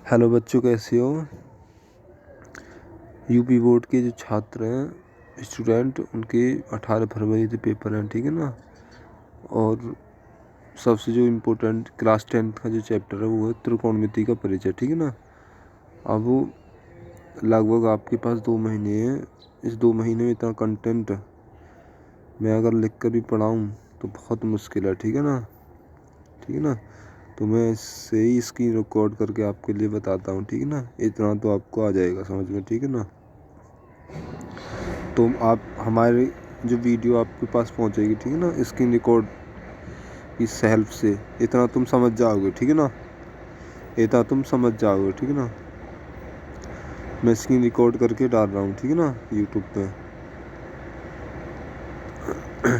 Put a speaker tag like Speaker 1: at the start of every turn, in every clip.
Speaker 1: Hello बच्चों, कैसे हो? यूपी बोर्ड के जो छात्र हैं, स्टूडेंट, उनके 18 फरवरी से पेपर हैं, ठीक है ना। और सबसे जो इम्पोर्टेंट क्लास 10th का जो चैप्टर है वो है त्रिकोणमिति का परिचय, ठीक है ना। अब वो लगभग आपके पास 2 महीने हैं। इस 2 महीने में इतना कंटेंट मैं अगर लिख कर भी पढ़ाऊँ तो बहुत मुश्किल है, ठीक है ना। ठीक है ना, तो मैं इससे ही स्क्रीन रिकॉर्ड करके आपके लिए बताता हूँ, ठीक है ना। इतना तो आपको आ जाएगा समझ में, ठीक है ना। तो आप हमारे जो वीडियो आपके पास पहुँचेगी, ठीक है ना, स्क्रीन रिकॉर्ड की हेल्प से इतना तुम समझ जाओगे, ठीक है ना। इतना तुम समझ जाओगे, ठीक है ना। मैं स्क्रीन रिकॉर्ड करके डाल रहा हूँ, ठीक है ना, यूट्यूब पे।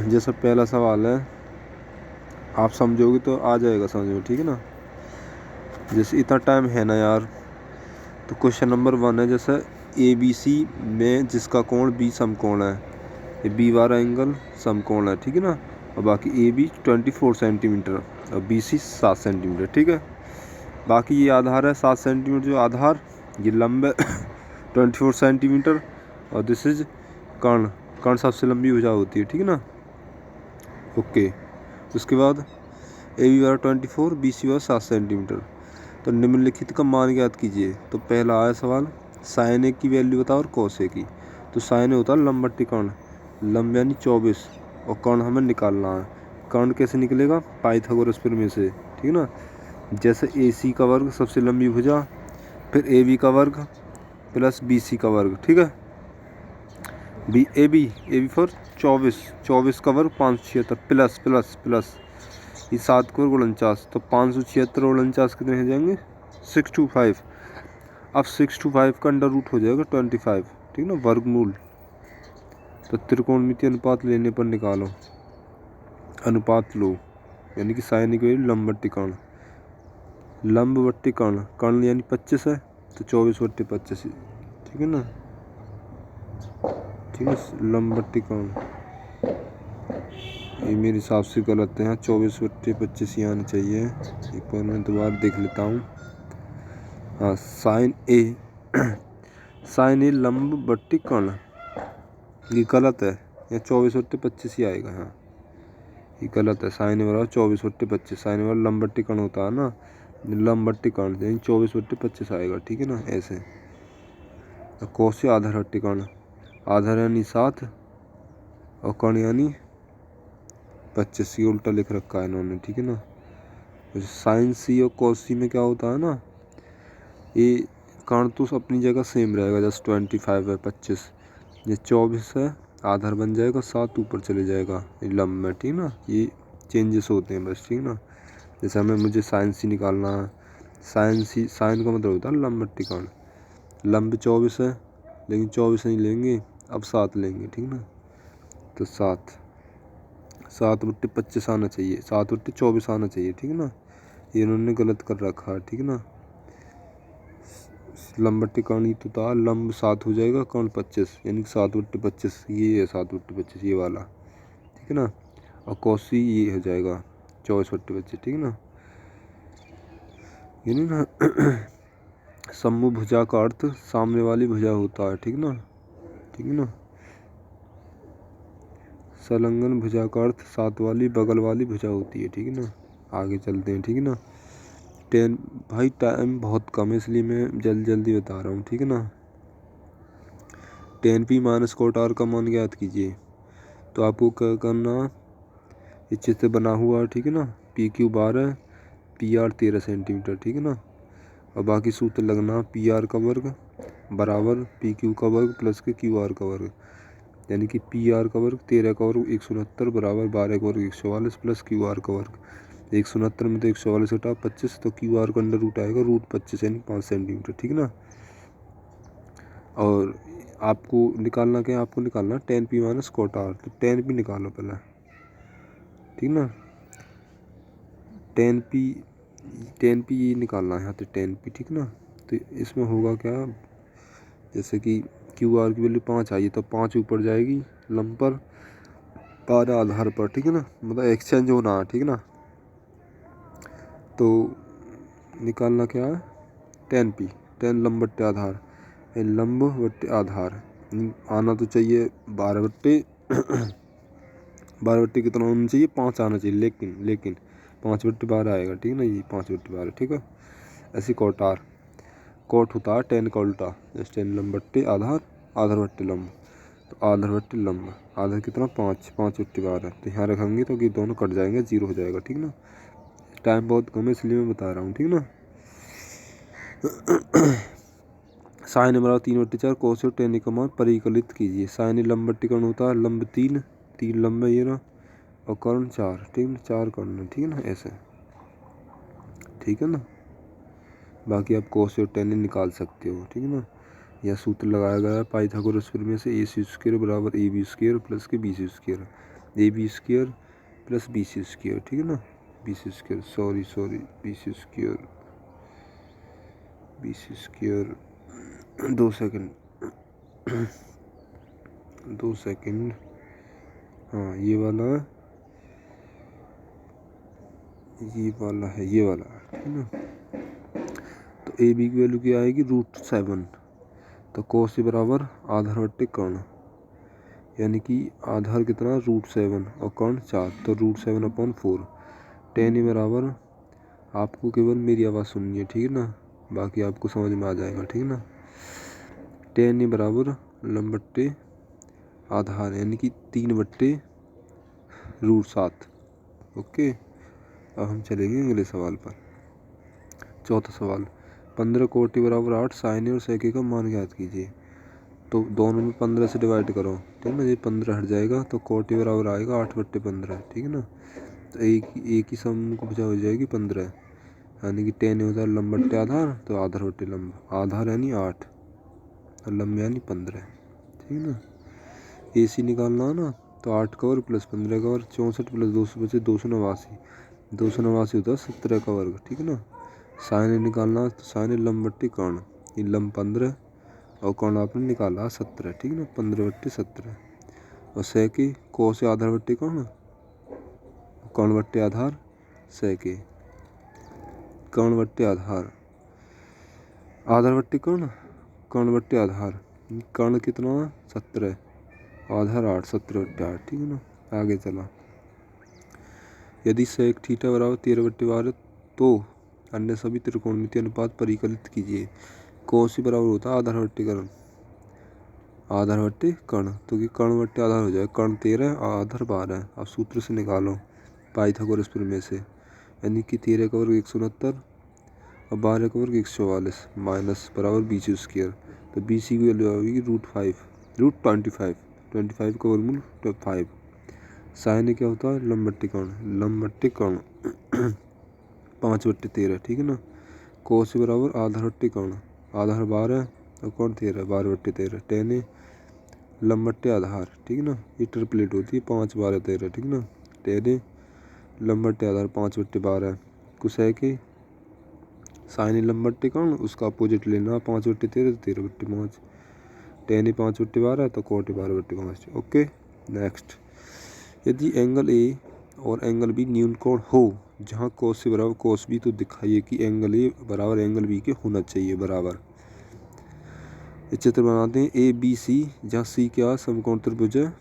Speaker 1: जैसा पहला सवाल है, आप समझोगे तो आ जाएगा समझ में, ठीक है ना। जैसे इतना टाइम है ना यार, तो क्वेश्चन नंबर 1 है, जैसे ABC में जिसका कोण B समकोण है, ये B वाला एंगल समकोण है, ठीक है ना। और बाकी AB 24 सेंटीमीटर और BC 7 सेंटीमीटर, ठीक है। बाकी ये आधार है 7 सेंटीमीटर, जो आधार ये लंब है 24 सेंटीमीटर। और दिस इज कर्ण। कर्ण सबसे लंबी भुजा होती है, ठीक है ना। ओके, उसके बाद AB वाला 24, BC वाला 7 सेंटीमीटर। तो निम्नलिखित का मान ज्ञात कीजिए। तो पहला आया सवाल, साइन ए की वैल्यू बताओ और कॉस ए की। तो साइन ए होता है लंब बट्टी कर्ण, लंब यानी 24, और कर्ण हमें निकालना है। कर्ण कैसे निकलेगा? पाइथागोरस प्रमेय से, ठीक है ना। जैसे AC का वर्ग सबसे लंबी भुजा, फिर AB का वर्ग प्लस BC का वर्ग, ठीक है। AB फॉर 24 का वर्ग 576 प्लस प्लस प्लस ये 7 को 49, तो 576 और 49 कितने हो जाएंगे? 625। अब 625 का अंडर रूट हो जाएगा 25, ठीक ना, वर्गमूल। तो त्रिकोणमितीय अनुपात लेने पर निकालो। अनुपात लो, यानी कि साइन की वैल्यू लंब बट्टी कर्ण, लंब बट्टी कर्ण, कर्ण यानी 25 है तो 24/25, ठीक है ना। ठीक है, लंब बट्टी कर्ण ये मेरे हिसाब से गलत है, 24/25 ही आना चाहिए। एक बार मैं दोबारा देख लेता हूँ। हाँ, साइन ए साइन ए लंब बट्टी कर्ण ये गलत है, या 24/25 ही आएगा। हाँ, ये गलत है। साइन ए बराबर 24/25, साइन ए बराबर लंब बट्टी कर्ण होता है ना, लंब बट्टी कर्ण यानी 24/25 आएगा, ठीक है ना, ऐसे। कोस आधार बट्टी कर्ण, आधार यानी 7 और कर्ण यानी 25, ये उल्टा लिख रखा है इन्होंने, ठीक है ना। साइन सी और कॉस सी में क्या होता है ना, ये कर्ण तो अपनी जगह सेम रहेगा, जस्ट 25 है 25, ये 24 है, आधार बन जाएगा 7, ऊपर चले जाएगा ये लंब में, ठीक ना। ये चेंजेस होते हैं बस, ठीक ना। जैसे मुझे साइन सी निकालना है, साइन का मतलब होता है लंब बट्टी कर्ण। लंब 24 है, लेकिन 24 नहीं लेंगे, अब 7 लेंगे, ठीक ना। तो 7/25 आना चाहिए, 7/24 आना चाहिए, ठीक है ना। ये इन्होंने गलत कर रखा है, ठीक है ना। लंब बट्टी कर्ण ही तो था, लंब 7 हो जाएगा, कर्ण 25, यानी 7/25, ये है 7/25 ये वाला, ठीक है ना। और कॉसी ये हो जाएगा 24/25, ठीक है ना। यानी ना समूह भुजा का अर्थ सामने वाली भुजा होता है, ठीक ना, ठीक है ना। संलग्न भुजा का अर्थ साथ वाली बगल वाली भुजा होती है, ठीक है ना। आगे चलते हैं, ठीक है ना। भाई टाइम बहुत कम है, इसलिए मैं जल्दी बता रहा हूँ, ठीक है ना। 10p माइनस कोट आर का मान ज्ञात कीजिए। तो आपको क्या करना, ये चित्र बना हुआ है, ठीक है ना। PQ 12, PR 13 सेंटीमीटर, ठीक है ना। और बाकी सूत्र लगना, PR का वर्ग बराबर PQ का वर्ग प्लस के QR का वर्ग, यानी कि PR का वर्ग 13 का वर्ग 169 बराबर 12 का वर्ग 144 प्लस QR का वर्ग 169 में तो 144 घटा 25, तो QR का अंडर रूट आएगा √25 यानी 5 सेंटीमीटर, ठीक है ना। और आपको निकालना क्या है, आपको निकालना 10p माइनस कोट आर। तो 10p निकालो पहले, ठीक ना। 10p ये निकालना है यहाँ पे 10p, ठीक ना। तो इसमें होगा क्या, जैसे कि QR की वैल्यू 5 आई तो 5 ऊपर जाएगी लंब पर, 12 आधार पर, ठीक है ना, मतलब एक्सचेंज होना है, ठीक है ना। तो निकालना क्या है, tan p, tan लंब बट्टे आधार, लंब बट्टे आधार आना तो चाहिए 12 बट्टे कितना होना चाहिए, 5 आना चाहिए, लेकिन 5/12 आएगा, ठीक है ना, ये 5/12, ठीक है। ऐसे कॉट आर, कॉट होता है tan का उल्टा, जैसे tan लंब बट्टे आधार, आधार बट्टे लंब, तो आधार बट्टे लंब, आधार कितना 5/12, तो यहाँ रखेंगे तो कि दोनों कट जाएंगे, 0 हो जाएगा, ठीक ना। टाइम बहुत कम है इसलिए मैं बता रहा हूँ, ठीक ना। साइन बराबर 3/4 कोस और tan का मान परिकलित कीजिए। साइन लंब बट्टे कर्ण होता है लंब 3 लंब है ये ना, और कर्ण 4, ठीक है, 4 कर्ण, ठीक है ना, ऐसे, ठीक है ना। बाकी आप कोस और tan निकाल सकते हो, ठीक है ना। यह सूत्र लगाया गया है पाइथागोरस प्रमेय से, AC² बराबर AB² प्लस के BC², AB² प्लस BC², ठीक है ना, BC², सॉरी BC², 2 सेकंड, हाँ ये वाला है, ये वाला है, ठीक है ना। तो AB की वैल्यू क्या आएगी, √7, तो कोस बराबर आधार बट्टे कर्ण, यानी कि आधार कितना √7 और कर्ण 4, तो √7/4, tan बराबर, आपको केवल मेरी आवाज़ सुननी है, ठीक है ना, बाकी आपको समझ में आ जाएगा, ठीक है ना। tan बराबर लंब बट्टे आधार, यानी कि 3/√7, ओके। अब हम चलेंगे अगले सवाल पर। चौथा सवाल, 15 कोटि बराबर 8, साइन और सेके का मान ज्ञात कीजिए। तो दोनों में 15 से डिवाइड करो, ठीक है ना, ये 15 हट जाएगा तो कोटि बराबर आएगा 8/15, ठीक है ना। तो एक ही सम को बचा हो जाएगी 15, यानी कि tan होता है लंब बट्टे आधार, तो आधार बट्टे लंब, आधार यानी 8 और लंब यानी 15, ठीक है ना। AC निकालना है ना, तो 8 का वर्ग प्लस 15 का वर्ग, 64 प्लस 200 बचे 289, 289 होता है 17 का वर्ग, ठीक है ना। साइन निकालना, तो साइन लंब बट्टे कर्ण, ये लंब 15 और कर्ण आपने निकाला 17, ठीक है ना, 15/17, और सेके कोस से आधार बट्टे कर्ण, कर्ण बट्टे आधार, सेके कर्ण बट्टे आधार, आधार बट्टे कर्ण, कर्ण बट्टे आधार, कर्ण कितना 17, आधार 8, 17/8, ठीक है ना। आगे चला, यदि सेक थीटा बराबर 13/12 तो अन्य सभी त्रिकोणमितीय अनुपात परिकलित कीजिए। कोस बराबर होता है आधार बट्टे कर्ण, आधार बट्टे कर्ण, तो कि कर्ण बट्टे आधार हो जाए, कर्ण 13 आधार 12, अब सूत्र से निकालो पाइथागोरस प्रमेय से, यानी कि 13 का वर्ग 169 और 12 का वर्ग 144 माइनस बराबर BC², तो BC की वैल्यू आएगी √25 का वर्गमूल 5। साइन क्या होता है लंब बट्टे कर्ण, लंब बट्टे कर्ण 5/13, ठीक है ना। कोस बराबर आधार बट्टे कर्ण, आधार 12 और कर्ण 13, 12/13, tan लंब बट्टे आधार, ठीक है ना, ये ट्रिपलेट होती है 5, 12, 13, ठीक है ना। tan लंब बट्टे आधार 5/12, कोसेक साइन लंब बट्टे कर्ण, उसका अपोजिट लेना 5/13 तो 13/5, tan 5/12 तो कोट 12/5, ओके। नेक्स्ट, यदि एंगल ए और एंगल बी न्यून कोण हो, जहाँ कोस से बराबर कोस बी, तो दिखाइए कि एंगल ए बराबर एंगल बी के होना चाहिए बराबर। ये चित्र बनाते हैं ABC, जहाँ C क्या समकोण त्रिभुज है,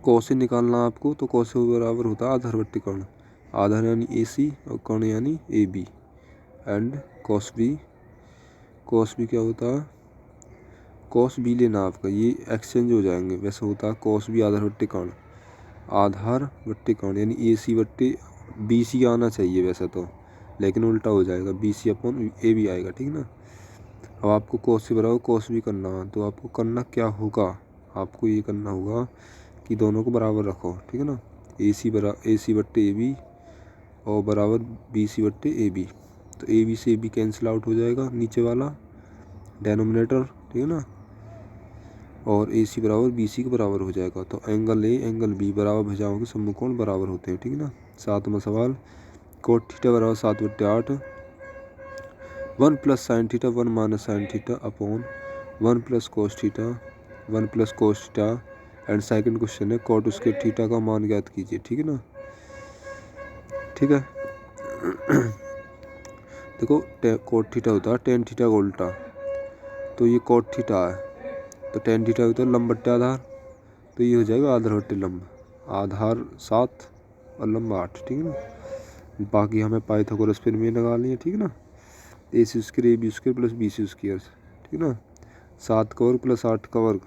Speaker 1: कोस से निकालना आपको, तो कोस से बराबर होता है आधार बट्टे कर्ण, आधार यानी AC और कर्ण यानी AB, एंड कोस बी क्या होता है, कोस बी लेना आपका, ये एक्सचेंज हो जाएंगे, वैसे होता है कोस बी आधार बट्टे कर्ण, आधार बट्टे कर्ण यानी AC/BC आना चाहिए वैसे तो, लेकिन उल्टा हो जाएगा, BC/AB आएगा, ठीक है ना। अब आपको कोस से बराबर कोस भी करना है, तो आपको करना क्या होगा, आपको ये करना होगा कि दोनों को बराबर रखो, ठीक है ना। AC/AB और बराबर BC/AB, तो AB से AB कैंसिल आउट हो जाएगा, नीचे वाला डेनोमिनेटर, ठीक है ना, और AC बराबर BC के बराबर हो जाएगा, तो एंगल A एंगल B बराबर भुजाओं के समकोण बराबर होते हैं, ठीक है ना। 7वां सवाल, कोट थीटा बराबर 7/8, 1 plus sine theta 1 minus sine theta upon 1 plus cos theta 1 plus cos theta, and second question है कोट उसके थीटा का मान ज्ञात कीजिए, ठीक है ना, ठीक है। देखो कोट थीटा होता है टेन थीटा का उल्टा, तो ये कोट थीटा है, तो टेन थीटा होता है लंब बट्टे आधार, तो ये हो जाएगा आधार बट्टे लंब, आधार 7 और लंब 8, ठीक है ना। बाकी हमें पाइथागोरस फिर में लगा लिए, ठीक है ना। A C square A B square plus B C square, ठीक है ना। 7 का वर्ग प्लस 8 का वर्ग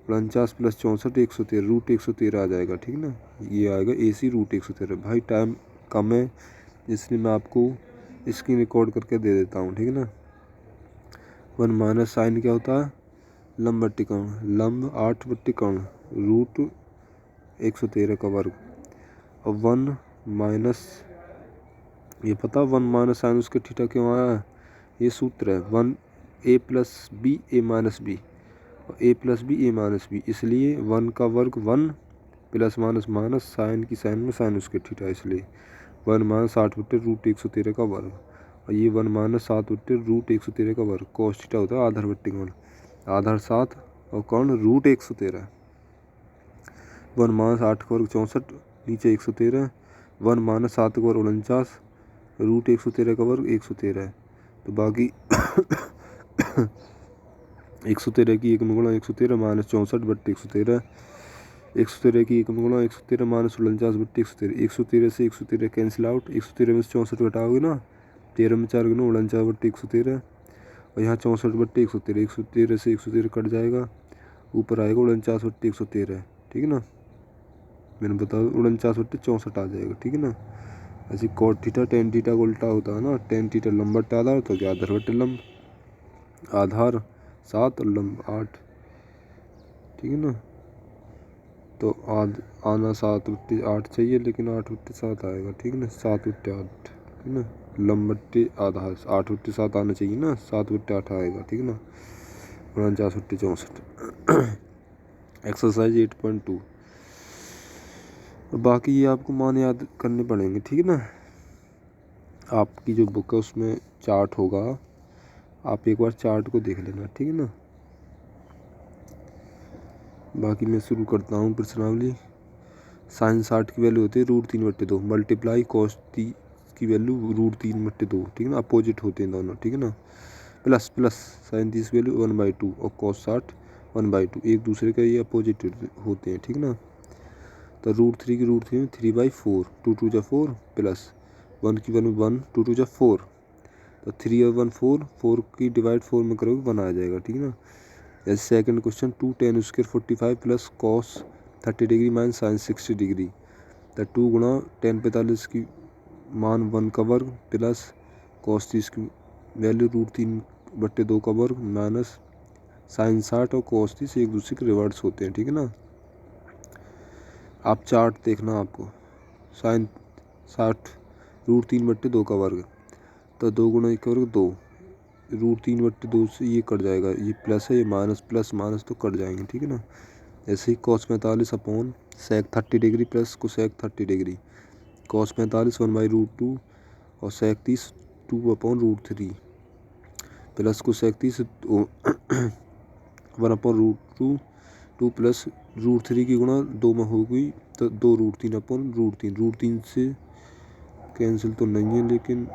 Speaker 1: 49 प्लस 64 113 रूट 113 आ जाएगा, ठीक है ना। ये आएगा ए सी रूट 113। भाई टाइम कम है इसलिए मैं आपको स्क्रीन रिकॉर्ड करके दे देता हूँ, ठीक है ना। 1 माइनस साइन क्या होता है, लंब बट्टी कर्ण, लंब 8 बट्टी कर्ण रूट 113 का वर्ग, और 1 माइनस, ये पता 1 माइनस साइन उसके थीटा क्यों आया है, ये सूत्र है 1 ए plus B A minus B, और ए plus B A minus B, इसलिए 1 का वर्ग 1 प्लस माइनस माइनस साइन की साइन में साइन उसके थीटा, इसलिए 1 माइनस 8 बट्टे रूट 113 का वर्ग, और ये 1 माइनस 7 बट्टे रूट 113 का वर्ग, कोस थीटा होता है आधार बट्टे कर्ण, आधार 7 और कर्ण रूट 113। 1 माइनस 8 का वर्ग 64 नीचे 113, 1 माइनस 7 का वर्ग 49 रूट 113 का वर्ग 113 है, तो बाकी 113 की 1 में गुणा 113 माइनस 64 बट्टे 113, 113 की 1 में गुणा 113 माइनस 49 बट्टे 113, 113 से 113 कैंसिल आउट, 113 में से 64 घटाओगे ना, 13 में 4 गुना 49 बट्टे 113, और यहाँ 64 बट्टे 113, 113 से 113 कट जाएगा, ऊपर आएगा 49 बट्टे 113, ठीक है ना। मैंने बताया 49 बट्टे 64 आ जाएगा, ठीक है ना। ऐसे कोट थीटा टेन थीटा का उल्टा होता है ना, टेन थीटा लंब बट्टे आधार, तो क्या आधार बट्टे लंब, आधार 7 और लंब 8, ठीक है ना। तो आना 7 बट्टे 8 चाहिए, लेकिन 8 बट्टे 7 आएगा, ठीक है ना, 7 बट्टे 8, ठीक है ना। लंब बट्टे आधार 8 बट्टे 7 आना चाहिए ना, 7 बट्टे 8 आएगा, ठीक है ना। 49 बट्टे 64। एक्सरसाइज 8.2। बाकी ये आपको मान याद करने पड़ेंगे, ठीक है ना। आपकी जो बुक है उसमें चार्ट होगा, आप एक बार चार्ट को देख लेना, ठीक है ना। बाकी मैं शुरू करता हूँ प्रश्नावली। साइन 60 की वैल्यू होती है रूट 3/2, मल्टीप्लाई कॉस 30 की वैल्यू रूट 3/2, ठीक है ना, अपोजिट होते हैं दोनों, ठीक है ना। प्लस प्लस साइन 30 की वैल्यू 1/2 और कॉस 60 1/2, एक दूसरे का ये अपोजिट होते हैं, ठीक है ना। तो रूट 3 की रूट 3 में 3/4, 2 2 जा 4 प्लस 1 की 1 में 1 2 2 जा 4, तो 3 और 1 4, 4 की डिवाइड 4 में करोगे 1 आ जाएगा, ठीक है ना। जैसे second question 2 tan square 45 plus cos 30 degree minus sine 60 degree, तो 2 गुणा tan 45 की मान 1 का वर्ग प्लस कॉस 30 की वैल्यू रूट 3/2 का वर्ग माइनस साइन 60 और कॉस 30 एक दूसरे के रिवर्स होते हैं, ठीक है ना। आप चार्ट देखना, आपको साइन 60 रूट 3/2 का वर्ग, तो 2 गुणा 1 का वर्ग 2, रूट 3/2 से ये कट जाएगा, ये प्लस है, ये माइनस प्लस माइनस तो कट जाएंगे, ठीक है ना। ऐसे ही cos 45 upon sec 30 degree plus cosec 30 degree, cos 45 1/√2 और सेक 30 2/√3 प्लस कोसेक 30 1/√2 2 प्लस √3 की गुणा 2 में हो गई, तो 2√3/√3, √3 से कैंसिल तो नहीं है, लेकिन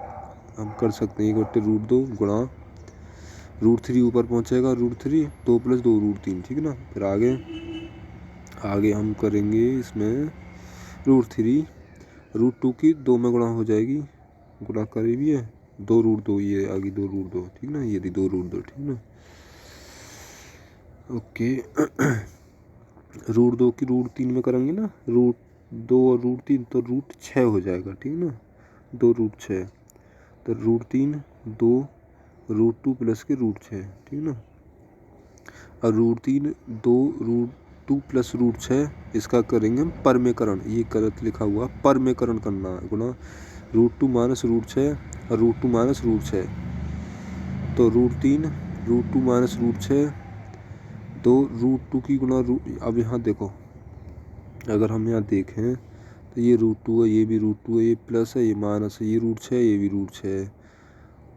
Speaker 1: हम कर सकते हैं 1/√2 गुणा √3 ऊपर पहुंचेगा, √3 2 प्लस 2 √3, ठीक है ना। फिर आगे हम करेंगे इसमें √3 √2 की 2 में गुणा हो जाएगी, गुणा करीबी है 2√2, ये आगे 2√2, ठीक ना, ये 2√2, ठीक ना। ओके। √2 की √3 में करेंगे ना, √2 और √3 तो √6 हो जाएगा, ठीक है ना, 2√6, तो √3 2 √2 प्लस के √6, ठीक ना। और √3 2 प्लस √6 इसका करेंगे हम परमेकरण, ये गलत लिखा हुआ, परमेकरण करना है, गुणा √2 माइनस √6 और √2 माइनस √6, तो √3 √2 माइनस √6, तो √2 की गुणा अब यहाँ देखो, अगर हम यहाँ देखें तो ये √2 है, ये भी √2 है, ये प्लस है, ये माइनस है, ये √6 है, ये भी √6 है,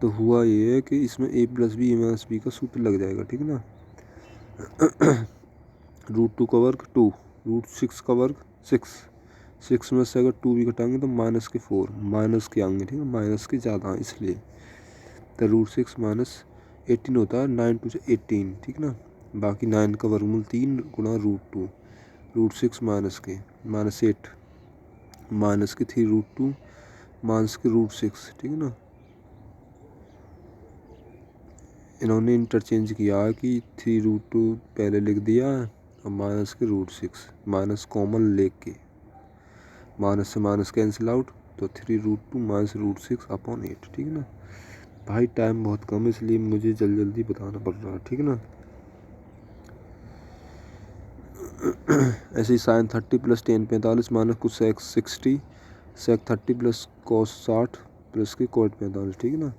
Speaker 1: तो हुआ ये है कि इसमें a plus B A minus B का सूत्र लग जाएगा, ठीक है ना। √2 का वर्ग 2, √6 का वर्ग 6, 6 में से अगर 2 भी घटाएंगे तो माइनस के 4 माइनस के आएंगे, ठीक है, माइनस के ज़्यादा इसलिए। तो √6 माइनस 18 होता है, 9 2 18, ठीक ना। बाकी 9 का वर्गमूल 3 गुणा √2, √6 माइनस के -8 माइनस के 3 √2 माइनस के √6, ठीक है ना। इन्होंने इंटरचेंज किया है कि 3√2 पहले लिख दिया है और माइनस के √6 माइनस कॉमन लेके के माइनस से माइनस कैंसिल आउट, तो 3√2 माइनस √6 अपॉन 8, ठीक है ना। भाई टाइम बहुत कम है इसलिए मुझे जल्दी बताना पड़ रहा है, ठीक है ना। ऐसे ही sine 30 plus tan 45 minus cosec 60 sec 30 plus cos 60 plus के कॉट 45, ठीक है ना।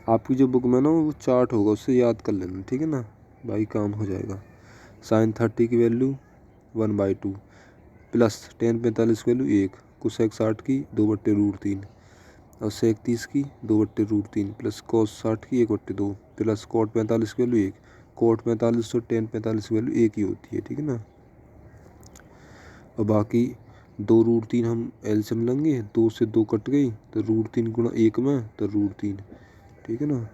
Speaker 1: आपकी जो बुक में ना वो चार्ट होगा उससे याद कर लेना, ठीक है ना भाई, काम हो जाएगा। साइन 30 की वैल्यू 1/2 प्लस टेन 45 की वैल्यू 1 कोसेक 60 की 2/√3 और सेक 30 की 2/√3 प्लस कॉस 60 की 1/2 प्लस कॉट 45 की वैल्यू 1 कोट 45 और टेन 45 की वैल्यू एक ही होती है, ठीक है ना। और बाकी 2√3 हम एलसीएम लेंगे, 2 से 2 कट गई तो √3 गुणा 1 में तो √3, ठीक है ना।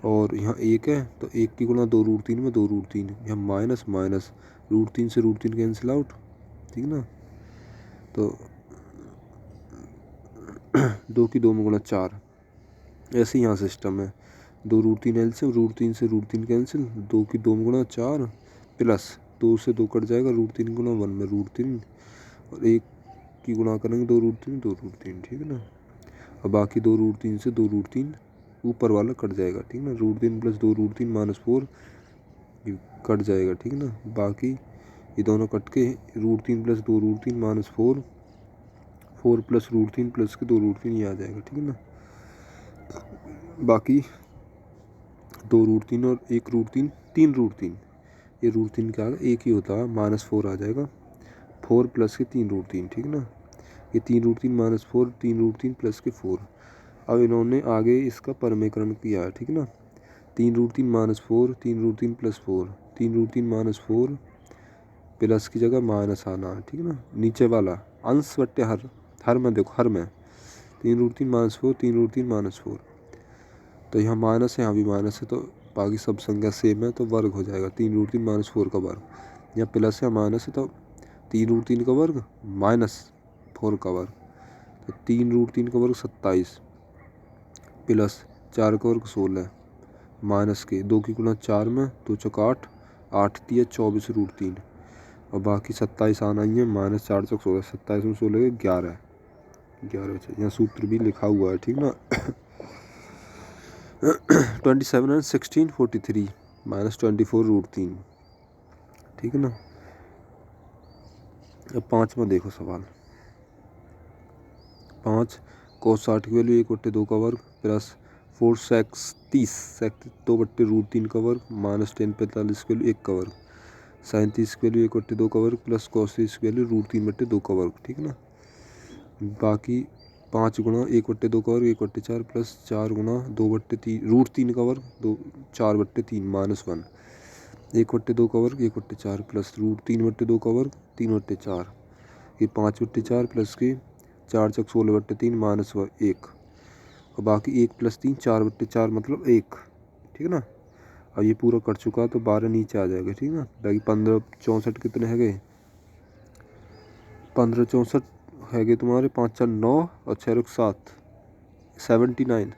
Speaker 1: और यहाँ 1 है तो 1 की गुणा 2√3 में 2√3, यहाँ माइनस माइनस √3 से √3 कैंसिल आउट, ठीक है ना। तो 2 की 2 में गुणा 4, ऐसे यहाँ सिस्टम है। 2√3 एलसीएम, √3 से √3 कैंसिल, 2 की 2 में गुणा 4 प्लस 2 से 2 कट जाएगा, √3 गुणा 1 में √3 और 1 की गुणा करेंगे 2√3, ठीक है ना। और बाकी 2√3 से 2√3 ऊपर वाला कट जाएगा, ठीक है ना। √3 प्लस 2√3 माइनस 4 कट जाएगा, ठीक है ना। बाकी ये दोनों कट के √3 प्लस 2√3 माइनस 4 प्लस √3 प्लस के 2√3 ये आ जाएगा, ठीक है ना। बाकी 2√3 और 1√3 3√3, ये √3 क्या आएगा, एक ही होता है, -4 आ जाएगा। 4 प्लस के 3√3, ठीक है ना। ये 3√3 -4 3√3 प्लस के 4। अब इन्होंने आगे इसका परमीकरण किया है, ठीक है ना। 3√3 -4 3√3 प्लस 4 3√3 -4 प्लस की जगह माइनस आना है, ठीक है ना। नीचे वाला अंश बट्टे हर में देखो, हर में 3√3 -4 3√3 -4, तो यहाँ माइनस है, यहाँ भी माइनस है, तो बाकी सब संख्या सेम है तो वर्ग हो जाएगा। 3√3 -4 का वर्ग, यहाँ प्लस है माइनस है तो 3√3 का वर्ग -4 का वर्ग, तो 3√3 का वर्ग 27 प्लस 4 का वर्ग 16 माइनस के 2 की गुणा 4 में 2 चौक 8 8 दिया 24 √3 और बाकी 27 आना ही है, -4 चौक 16 27 में 16 11 यहाँ सूत्र भी लिखा हुआ है, ठीक ना। 27 और 16 43 -24 √3, ठीक है ना। अब 5 में देखो सवाल 5 cos 60 की वैल्यू 1/2 का वर्ग प्लस 4 sec 30 2/√3 का वर्ग माइनस 10 45 की वैल्यू 1 का वर्ग sin 30 की वैल्यू 1/2 का वर्ग प्लस cos 30 की वैल्यू √3/2 का वर्ग, ठीक है ना। बाकी 5 गुणा 1/2 का वर्ग 1/4 प्लस 4 गुणा 2/3 √3 का वर्ग 4/3 -1 1/2 का वर्ग 1/4 प्लस √3/2 का वर्ग 3/4, ये 5/4 प्लस के 4 चौक 16/3 -1 और बाकी 1 प्लस 3 4/4 मतलब 1, ठीक है ना। अब ये पूरा कट चुका तो 12 नीचे आ जाएगा, ठीक है ना। बाकी 15 64 कितने है गए, 15 64 है गए तुम्हारे 5 4 9 और 6 7 79,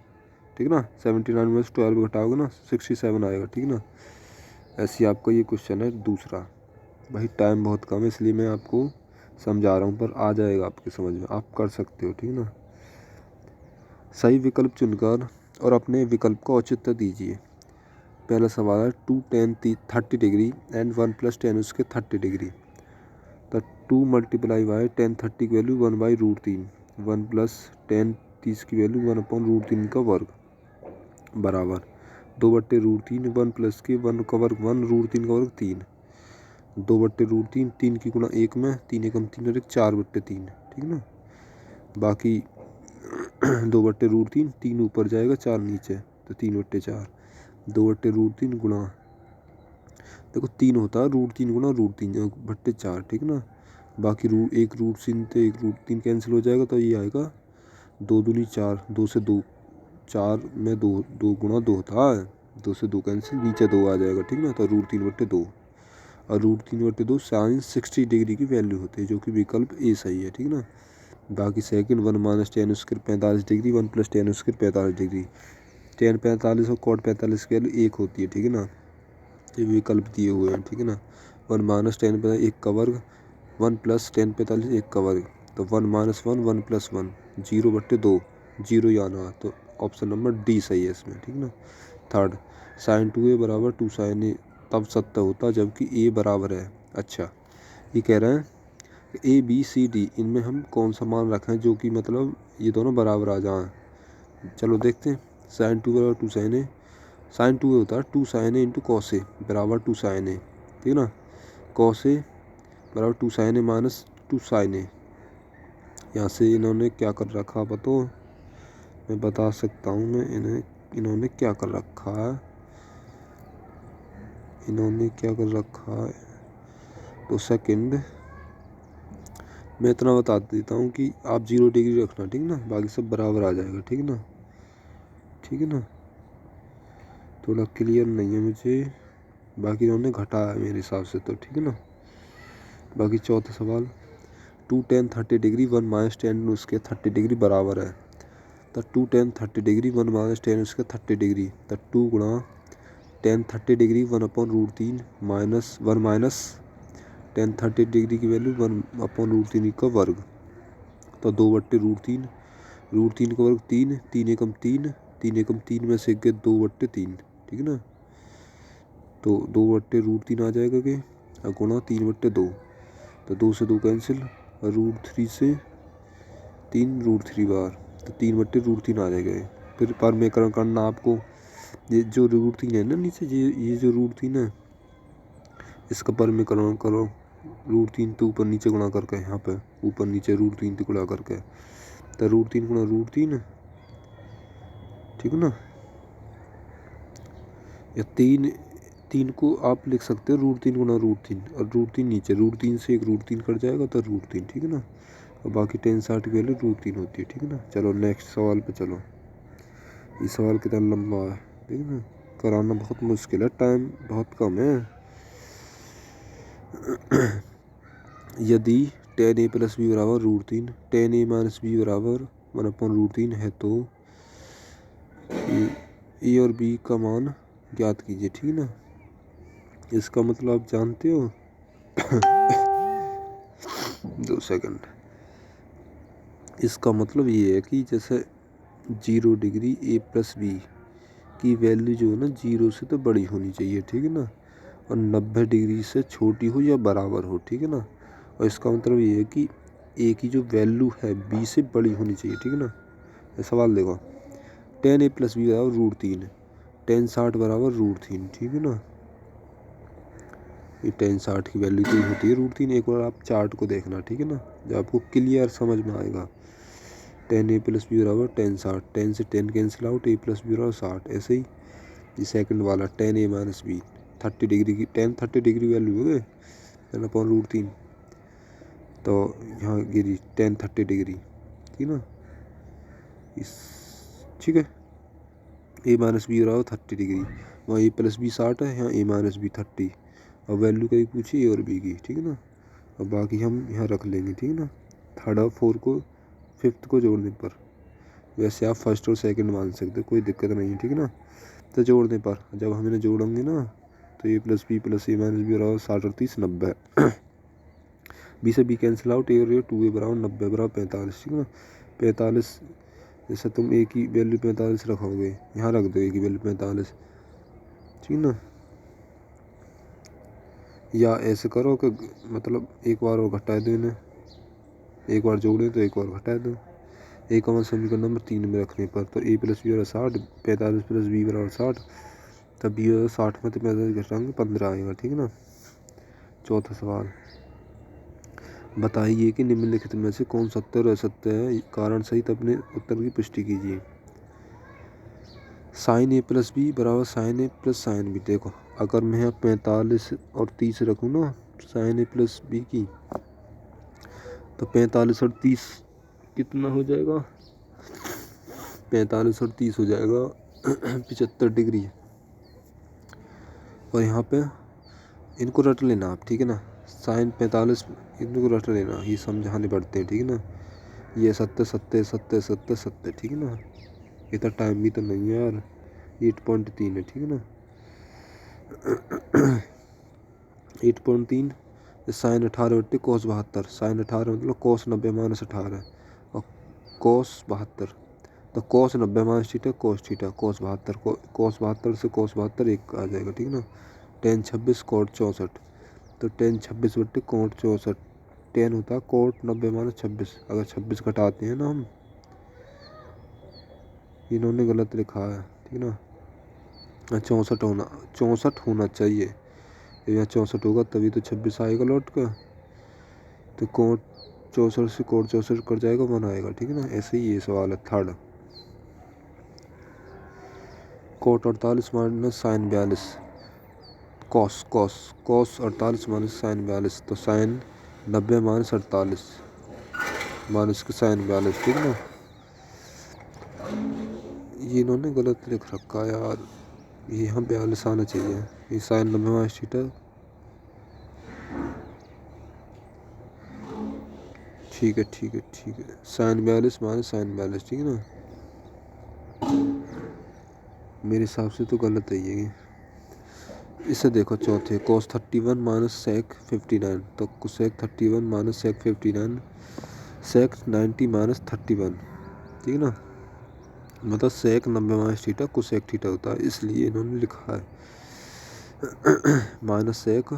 Speaker 1: ठीक है ना। 79 में से 12 घटाओगे ना 67 आएगा, ठीक है ना। ऐसे ही आपका ये क्वेश्चन है दूसरा। भाई टाइम बहुत कम है इसलिए मैं आपको समझा रहा हूँ, पर आ जाएगा आपके समझ में, आप कर सकते हो, ठीक है ना। सही विकल्प चुनकर और अपने विकल्प को औचित्य दीजिए। पहला सवाल है 2 tan 30 डिग्री एंड 1 + tan उसके 30 डिग्री, तो 2 × बाय tan 30 की वैल्यू 1/√3 1 + tan 30 की वैल्यू 1/√3 का वर्ग बराबर 2/√3 1 प्लस के 1 का वर्ग 1 √3 का वर्ग 3 2/√3 3 की गुणा 1 में 3 एकम 3 और 1 4/3, ठीक है ना। बाकी 2/√3 3 ऊपर जाएगा 4 नीचे तो 3/4 2/√3 गुणा देखो 3 होता है √3 गुणा √3 /4, ठीक है ना। बाकी एक रूट 3 तो एक रूट 3 कैंसिल हो जाएगा, तो ये आएगा 2 दूनी 4, 2 से 2, 4 में 2, 2 गुणा 2 होता है, 2 से 2 कैंसिल, नीचे 2 आ जाएगा, ठीक ना। तो रूट 3/2, और रूट 3/2 साइन 60 डिग्री की वैल्यू होती है, जो कि विकल्प ए सही है, ठीक ना। बाकी second 1 minus ten square 45 degree, 1 plus ten square 45 degree, ten 45 और कॉट 45 की वैल्यू 1 होती है, ठीक है ना। ये विकल्प दिए हुए हैं, ठीक है ना। 1 माइनस टेन 1 का वर्ग, 1 प्लस टेन 45 1 का वर्ग, तो 1 माइनस 1 1 प्लस 1 0/2, 0 ही आना, तो ऑप्शन नंबर डी सही है इसमें, ठीक ना। थर्ड साइन 2a बराबर 2 साइन ए तब सत्य होता जबकि ए बराबर है। अच्छा, ये कह रहे हैं ए बी सी डी इनमें हम कौन सा मान रखें जो कि मतलब ये दोनों बराबर आ जाएं। चलो देखते हैं। साइन 2 बराबर 2 साइन ए, साइन 2 होता है 2 sign A into cos A बराबर 2 साइन ए, ठीक है ना। कॉस ए बराबर 2 साइन ए माइनस 2 साइन ए। यहाँ से इन्होंने क्या कर रखा बताओ, मैं बता सकता हूँ मैं इन्होंने क्या कर रखा है, इन्होंने क्या कर रखा है। तो सेकंड मैं इतना बता देता हूँ कि आप 0 डिग्री रखना, ठीक ना, बाकी सब बराबर आ जाएगा, ठीक ना, ठीक है ना। थोड़ा क्लियर नहीं है मुझे, बाकी इन्होंने घटाया है मेरे हिसाब से, तो ठीक है ना। बाकी चौथा सवाल 2 tan 30 डिग्री 1 माइनस टेन उसके 30 डिग्री बराबर है, तो 2 tan 30 डिग्री 1 माइनस टेन उसके 30 डिग्री, तो 2 गुणा tan 30 degree 1/√3 minus 1 minus tan 30 degree की वैल्यू 1/√3 का वर्ग, तो 2/√3, √3 का वर्ग 3, 3 एकम 3, 3 एकम 3 में से गए 2/3, ठीक है ना। तो 2/√3 आ जाएगा कि और गुणा 3/2, तो 2 से 2 कैंसिल, और √3 से 3 √3 बार, तो 3/√3 आ जाएगा। फिर परमेकरण करना आपको, ये जो √3 है ना नीचे, ये जो √3 है इसका परमेकरण करो, √3 तो ऊपर नीचे गुणा करके, यहाँ पे ऊपर नीचे √3 गुणा करके, तो √3 गुणा √3, ठीक है ना। या 3 को आप लिख सकते हो √3 गुणा √3, और √3 नीचे, √3 से एक √3 कट जाएगा तो √3, ठीक है ना। और बाकी tan 60 की वैल्यू √3 होती है, ठीक है ना। चलो नेक्स्ट सवाल पे चलो। ये सवाल कितना लंबा है, ठीक है ना, कराना बहुत मुश्किल है, टाइम बहुत कम है। यदि tan a प्लस बी बराबर √3, tan a माइनस बी बराबर 1/√3 है, तो ए और बी का मान ज्ञात कीजिए, ठीक है ना। इसका मतलब आप जानते हो। 2 सेकंड। इसका मतलब ये है कि जैसे 0 डिग्री ए प्लस बी की वैल्यू जो है ना 0 से तो बड़ी होनी चाहिए, ठीक है ना, और 90 डिग्री से छोटी हो या बराबर हो, ठीक है ना। और इसका मतलब ये है कि ए की जो वैल्यू है बी से बड़ी होनी चाहिए, ठीक है ना। ये सवाल देखो, tan a प्लस बी बराबर √3, tan 60 बराबर √3, ठीक है ना। ये tan 60 की वैल्यू तो होती है √3, एक बार आप चार्ट को देखना, ठीक है ना, जब आपको क्लियर समझ में आएगा। tan a प्लस बी बराबर tan 60, tan से tan cancel out, a plus B बराबर 60। ऐसे ही ये सेकंड वाला tan a minus B 30 degree की, tan 30 डिग्री वैल्यू हो गए 10/√3, तो यहाँ गिरी tan 30 डिग्री, ठीक ना। इस ठीक है, a माइनस बी बराबर 30 डिग्री, वहाँ a प्लस बी 60 है, यहाँ a माइनस बी 30, और वैल्यू कहीं पूछी ए और बी की, ठीक है ना। और बाकी हम यहाँ रख लेंगे, ठीक है ना। थर्ड और फोर्थ को फिफ्थ को जोड़ने पर, वैसे आप फर्स्ट और सेकंड मान सकते, कोई दिक्कत नहीं है, ठीक है ना। तो जोड़ने पर जब हम इन्हें जोड़ेंगे ना, तो ए प्लस बी माइनस बी बराबर 60 और 30 90, बी से बी कैंसिल आउट, ए और ए 2a बराबर 90 बराबर 45, ठीक है ना। 45 जैसे तुम ए की वैल्यू 45 रखोगे, यहाँ रख दो ए की वैल्यू 45, ठीक है ना। या ऐसे करो कि मतलब एक बार और घटा दो इन्हें, एक बार जोड़े तो एक बार घटा दो। ए कॉमन समीकरण नंबर 3 में रखने पर, तो ए प्लस बी बराबर 60, 45 प्लस बी बराबर 60, तब बी बराबर 60 में तो 45 घटाएंगे 15 आएगा, ठीक है ना। चौथा सवाल, बताइए कि निम्नलिखित में से कौन सत्य और असत्य है, कारण सहित अपने उत्तर की पुष्टि कीजिए। साइन ए प्लस बी बराबर साइन ए प्लस साइन बी। देखो अगर मैं यहाँ 45 और 30 रखूँ ना साइन ए प्लस बी की, तो 45 और 30 कितना हो जाएगा? 45 और 30 हो जाएगा 75 डिग्री। और यहाँ पे इनको रट लेना आप, ठीक है ना। साइन 45 इनको रट लेना, ये समझाने पड़ते हैं, ठीक है ना। ये 70 70 70 70 70, ठीक है ना। इतना टाइम भी तो नहीं है यार। 8.3 है, ठीक है ना। 8.3 साइन 18 बट्टे कोस 72। साइन 18 मतलब कोस 90 माइनस 18 और कोस 72। तो कोस 90 minus theta cos theta cos 72 कोस 72 से कोस 72 एक आ जाएगा, ठीक है ना। Tan 26 cot 64। तो टेन 26 बट्टे कोट 64। टेन होता है कोट 90 माइनस 26। अगर 26 घटाते हैं ना हम, इन्होंने गलत लिखा है, ठीक है ना। 64 होना चाहिए। यहाँ 64 होगा तभी तो 26 आएगा लौट कर। तो कोट 64 से कोट 64 कट जाएगा, 1 आएगा, ठीक है ना। ऐसे ही ये सवाल है third. Cot 48 minus sine 42 cos cos cos 48 minus sine 42। तो साइन 90 माइनस 48 माइनस के साइन 42, ठीक है ना। ये इन्होंने गलत लिख रखा है यार, ये यहाँ 42 आना चाहिए। ये साइन 90 माइनस थीटा, ठीक है ठीक है ठीक है। साइन 42 माइनस साइन 42, ठीक है ना। मेरे हिसाब से तो गलत है ये। इसे देखो चौथे, कोस 31 माइनस सेक 59। तो cosec 31 minus sec 59 sec 90 minus 31, ठीक है ना। मतलब sec 90 minus theta cosec theta होता है, इसलिए इन्होंने लिखा है माइनस सेक